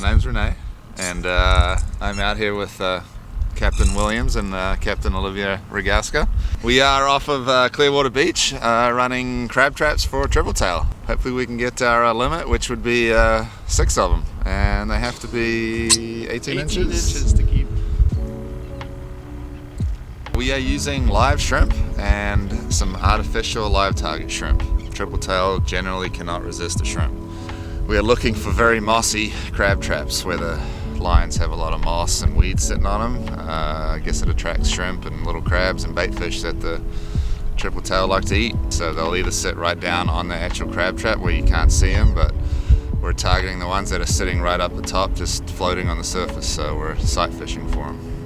My name's Rene, and I'm out here with Captain Williams and Captain Olivia Regasca. We are off of Clearwater Beach running crab traps for Tripletail. Hopefully we can get our limit, which would be 6 of them, and they have to be 18 inches to keep. We are using live shrimp and some artificial live target shrimp. Tripletail generally cannot resist a shrimp. We are looking for very mossy crab traps where the lines have a lot of moss and weeds sitting on them. I guess it attracts shrimp and little crabs and bait fish that the tripletail like to eat. So they'll either sit right down on the actual crab trap where you can't see them, but we're targeting the ones that are sitting right up the top, just floating on the surface. So we're sight fishing for them.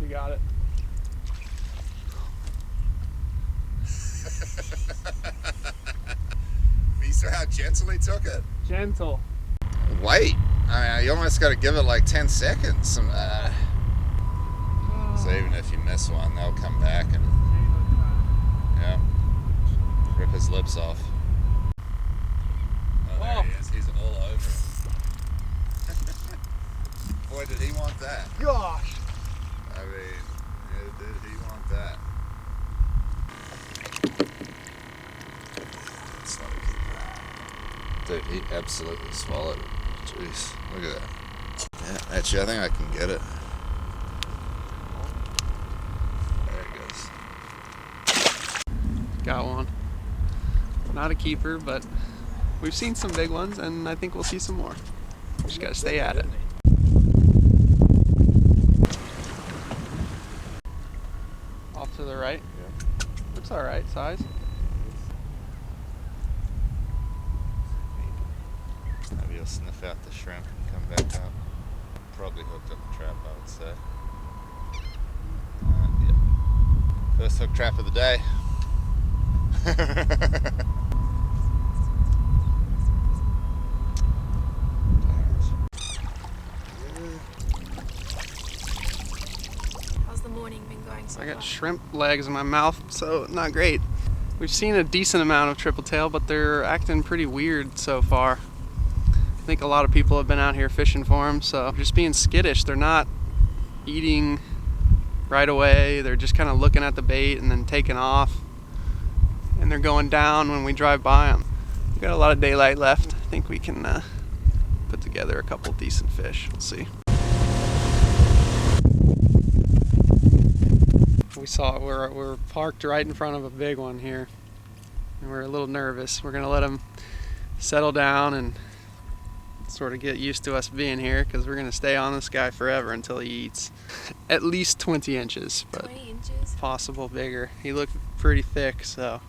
You got it. You saw how gentle he took it? Gentle. Wait. I mean, you almost got to give it like 10 seconds. So even if you miss one, they'll come back and rip his lips off. Oh, there he is. He's all over it. Boy, did he want that. Gosh. I mean, did he want that? It's not a keeper. Dude, he absolutely swallowed it. Jeez, look at that. Yeah, actually, I think I can get it. There it goes. Got one. Not a keeper, but we've seen some big ones, and I think we'll see some more. Just gotta stay at it. To the right? Yeah. Looks alright size. Maybe he'll sniff out the shrimp and come back up. Probably hooked up a trap, I would say. Yeah. First hook trap of the day. I got shrimp legs in my mouth, so not great. We've seen a decent amount of tripletail, but they're acting pretty weird so far. I think a lot of people have been out here fishing for them, so just being skittish. They're not eating right away. They're just kind of looking at the bait and then taking off. And they're going down when we drive by them. We've got a lot of daylight left. I think we can put together a couple decent fish. We'll see. We saw it. We're parked right in front of a big one here, and we're a little nervous. We're gonna let him settle down and sort of get used to us being here, because we're gonna stay on this guy forever until he eats. At least 20 inches, but 20 inches? Possible bigger. He looked pretty thick, so.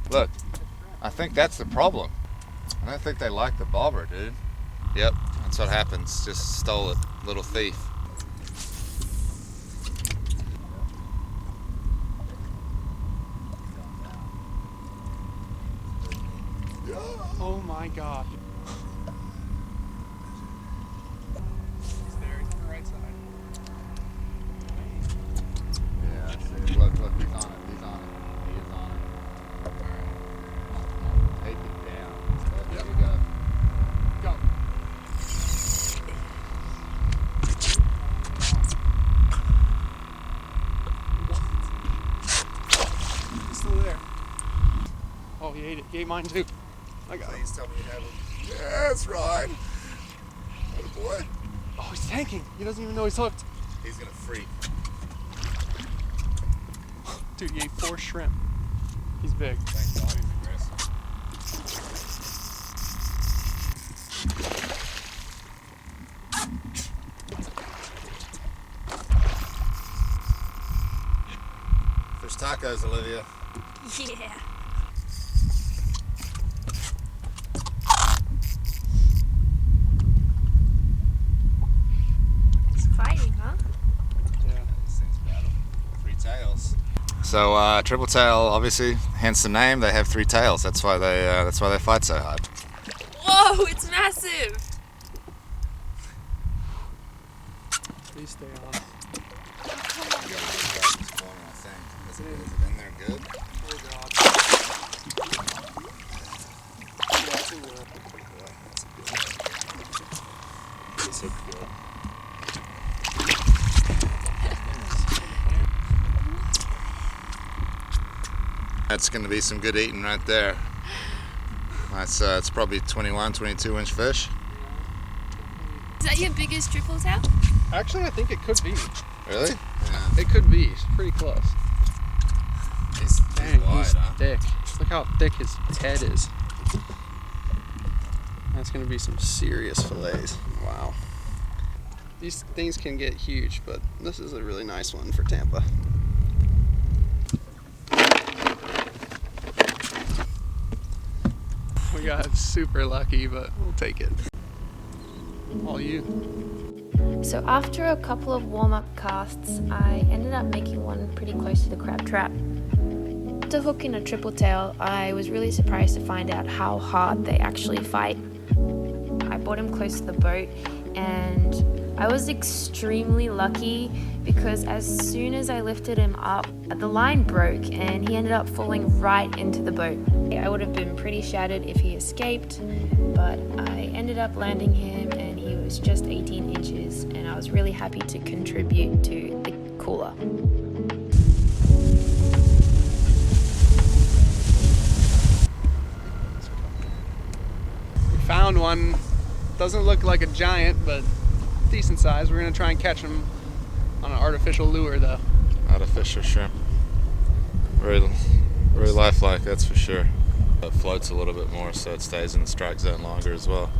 Look, I think that's the problem. I don't think they like the bobber, dude. Yep, that's what happens. Just stole it, little thief. Oh my gosh. He's there, he's on the right side. Yeah, I see. Look, he's on it, he's on it. He is on it. Alright. Come on. Take it down. There we go. Go. He's still there. Oh, he ate it. He ate mine too. I got it. Please tell me you have it. Yes, Rhyne. Oh boy. Oh, he's tanking. He doesn't even know he's hooked. He's gonna freak. Dude, he ate 4 shrimp. He's big. Thank God he's aggressive. Fish tacos, Olivia. Yeah. He's fighting, huh? Yeah. These things battle. 3 tails. So Tripletail, obviously, hence the name. They have 3 tails. That's why they fight so hard. Whoa, it's massive! Please stay on. Is it in there good? Oh god. Yeah, that's a good. This looks good. That's going to be some good eating right there. That's it's probably 21, 22 inch fish. Is that your biggest tripletail? Actually, I think it could be. Really? Yeah. It could be. It's pretty close. He's Dang, wide, he's huh? thick. Look how thick his head is. That's gonna be some serious fillets. Wow. These things can get huge, but this is a really nice one for Tampa. We got super lucky, but we'll take it. All you. So after a couple of warm-up casts, I ended up making one pretty close to the crab trap. To hook in a tripletail, I was really surprised to find out how hard they actually fight. I brought him close to the boat, and I was extremely lucky because as soon as I lifted him up, the line broke and he ended up falling right into the boat. I would have been pretty shattered if he escaped, but I ended up landing him and he was just 18 inches, and I was really happy to contribute to the cooler. We found one. Doesn't look like a giant, but decent size. We're gonna try and catch him on an artificial lure though. Artificial shrimp. Very lifelike, that's for sure. It floats a little bit more, so it stays in the strike zone longer as well.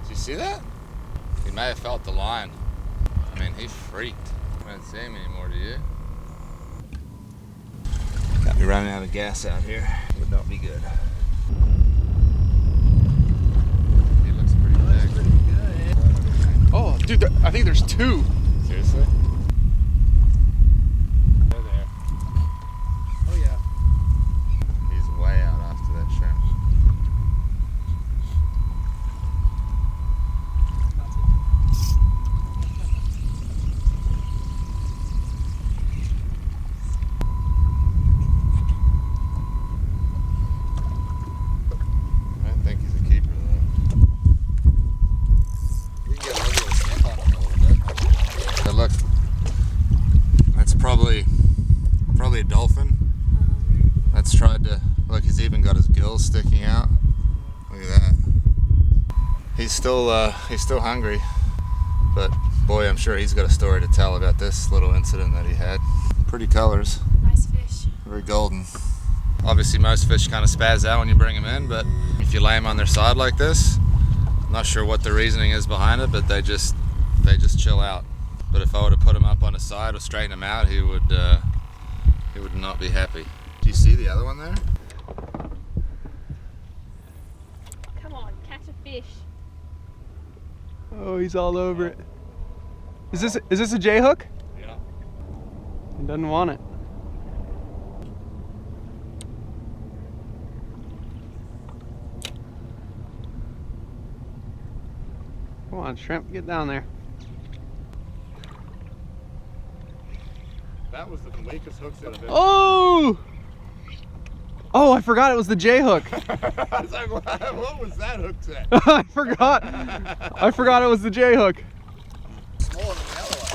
Did you see that? He may have felt the line. I mean, he freaked. I don't see him anymore, do you? Got me running out of gas out here. Would not be good. He looks pretty big. Oh, dude, I think there's two. Seriously? They're there. Oh yeah. He's way out after that shrimp. I think he's a keeper though. You can get a little snap on him a little bit. But look, that's probably a dolphin. That's tried to look. He's even got his gills sticking out. Look at that. He's still hungry, but boy, I'm sure he's got a story to tell about this little incident that he had. Pretty colors. Nice fish. Very golden. Obviously, most fish kind of spaz out when you bring them in, but if you lay them on their side like this, I'm not sure what the reasoning is behind it, but they just chill out. But if I were to put him up on his side or straighten him out, he would not be happy. Do you see the other one there? Come on, catch a fish. Oh, he's all over it. Is this a J hook? Yeah. He doesn't want it. Come on, shrimp, get down there. That was the weakest hooks that I've ever. Oh! Oh, I forgot it was the J hook. I was like, what was that hook to? I forgot it was the J hook. Smaller than the other one.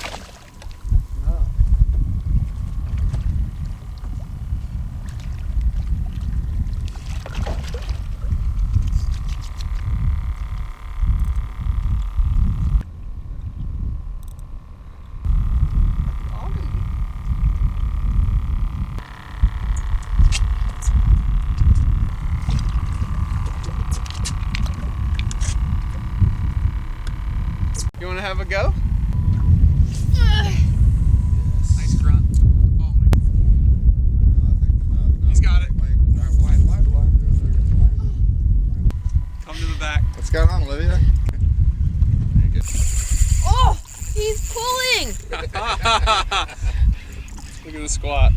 You want to have a go? Nice grunt. Oh my God. He's got it. Come to the back. What's going on, Olivia? Oh, he's pulling. Look at the squat.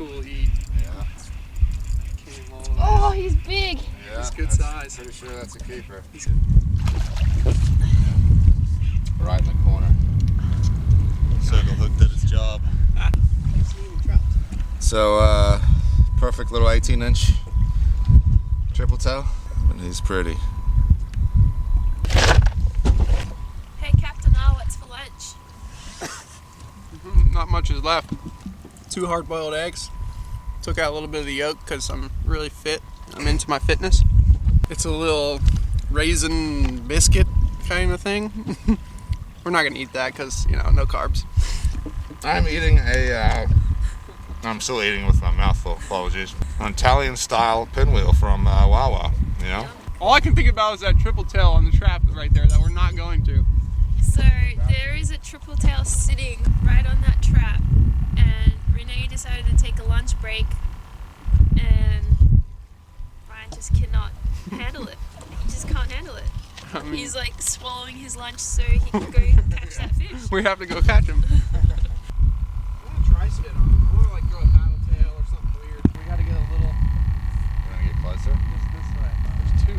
cool eat. Yeah. Came all the way. Oh, he's big. Yeah, He's good that's size. Pretty sure that's a keeper. He's Right in the corner. Circle hook did its job. So, perfect little 18-inch triple tail, and he's pretty. Hey, Captain R, what's for lunch? Not much is left. 2 hard-boiled eggs. Took out a little bit of the yolk because I'm really fit. I'm into my fitness. It's a little raisin biscuit kind of thing. We're not gonna eat that because, you know, no carbs. I'm eating I'm still eating with my mouth full, apologies. An Italian-style pinwheel from Wawa, you know? All I can think about is that triple tail on the trap right there that we're not going to. So there is a triple tail sitting right on that trap, and Rene decided to take a lunch break, and Ryan just cannot handle it. He just can't handle it. I mean, He's like swallowing his lunch so he can go catch that fish. we have to go catch him. I want to try spit on him. I want to like throw a paddle tail or something weird. We got to get a little You wanna get closer? this way. There's 2.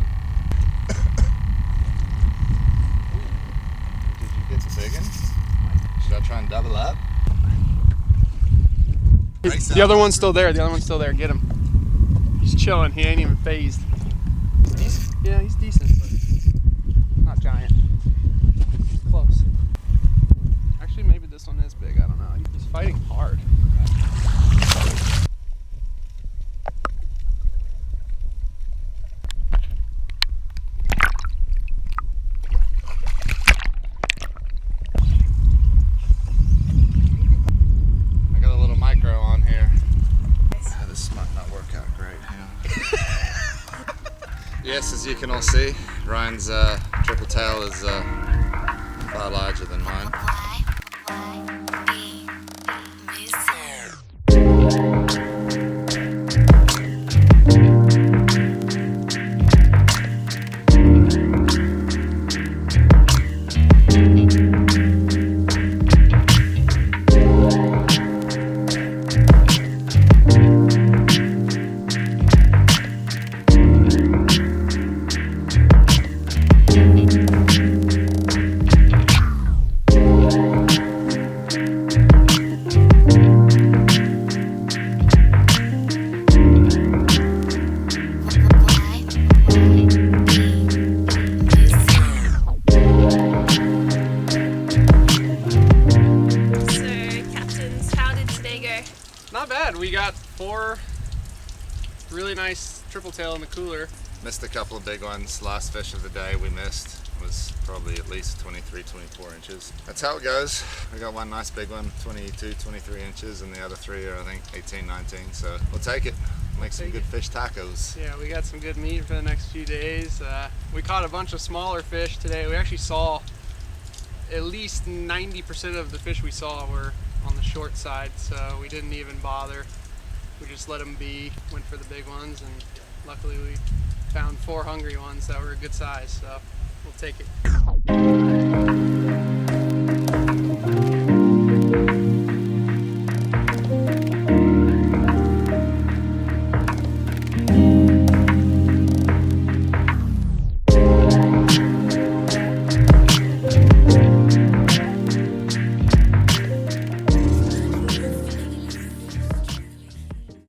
Did you get the big one? Should I try and double up? The other one's still there. The other one's still there. Get him. He's chilling. He ain't even phased. He's decent. Yeah, he's decent, but not giant. Close. Actually, maybe this one is big. I don't know. He's fighting hard. I got a little micro on here. This might not work out great. Hang on. Yes, as you can all see, Ryan's triple tail is far larger than mine. Not bad. We got 4 really nice triple tail in the cooler. Missed a couple of big ones. Last fish of the day we missed was probably at least 23, 24 inches. That's how it goes. We got one nice big one, 22, 23 inches, and the other 3 are I think 18, 19. So we'll take it. Make some good fish tacos. Yeah, we got some good meat for the next few days. We caught a bunch of smaller fish today. We actually saw at least 90% of the fish we saw were on the short side, so we didn't even bother. We just let them be, went for the big ones, and luckily we found 4 hungry ones that were a good size, so we'll take it.